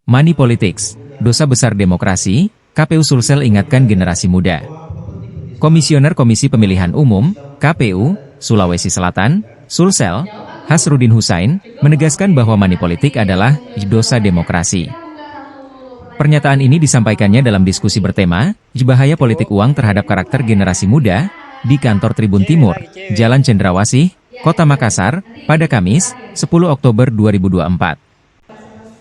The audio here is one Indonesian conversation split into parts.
Money Politics, dosa besar demokrasi, KPU Sulsel ingatkan generasi muda. Komisioner Komisi Pemilihan Umum, KPU, Sulawesi Selatan, Sulsel, Hasrudin Hussain, menegaskan bahwa money politik adalah dosa demokrasi. Pernyataan ini disampaikannya dalam diskusi bertema, bahaya politik uang terhadap karakter generasi muda, di kantor Tribun Timur, Jalan Cendrawasih, Kota Makassar, pada Kamis, 10 Oktober 2024.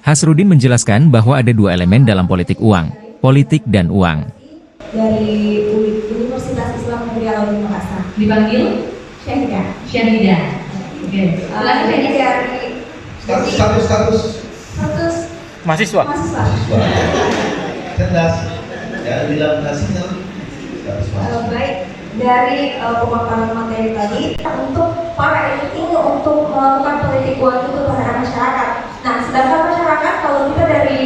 Hasrudin menjelaskan bahwa ada dua elemen dalam politik uang, politik dan uang. Dari Universitas Islam Negeri Al-Azhar Makassar. Dipanggil Syahida. Syahida. Oke. Jadi dari status Mahasiswa. cerdas, jangan bilang hasilnya status mahasiswa. Baik, dari pemaparan materi tadi untuk para elit ini untuk melakukan politik uang itu terhadap masyarakat. Nah, sedangkan masyarakat kalau kita dari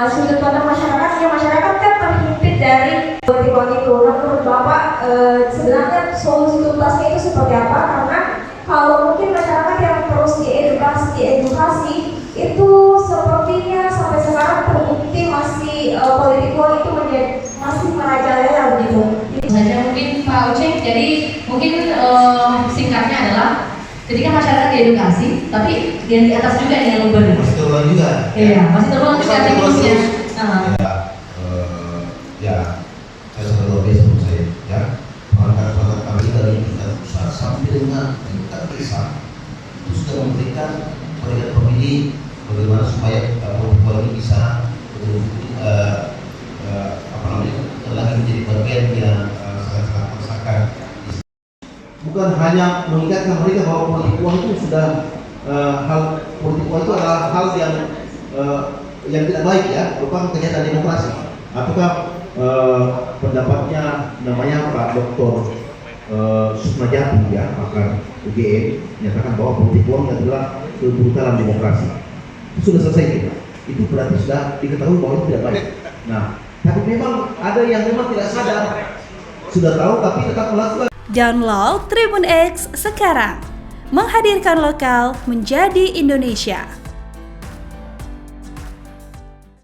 sudut pandang masyarakat, ya masyarakat kan terhimpit dari politik uang itu. Nah, menurut Bapak sebenarnya solusi tuntasnya itu seperti apa? Karena kalau mungkin masyarakat yang terus diedukasi itu sepertinya sampai sekarang terbukti masih politik uang itu masih merajalela begitu. Saja mungkin Pak Uceng, jadi mungkin singkatnya adalah ketika masyarakat diedukasi, tapi yang di atas juga yang luber. Masih terulang juga. Iya, masih terulang juga tikusnya. Ya, saya sangat luar biasa menurut saya. Ya, perangkat-perangkat kami dari tingkat pusat sampai dengan tingkat desa itu sudah memberikan kepada pemilih bagaimana supaya perempuan ini bisa lagi menjadi bagian yang sangat-sangat merasakan. Bukan hanya mengingatkan mereka bahwa politik uang itu sudah hal politik uang itu adalah hal yang tidak baik ya, merupakan kejahatan demokrasi. Apakah pendapatnya namanya Pak Dr. Sukmajati ya, pakar UGM menyatakan bahwa politik uang adalah kebrutalan demokrasi. Itu sudah selesai kita. Itu berarti sudah diketahui bahwa itu tidak baik. Nah, tapi memang ada yang memang tidak sadar, sudah tahu tapi tetap melakukan. Download Tribun X sekarang, menghadirkan lokal menjadi Indonesia.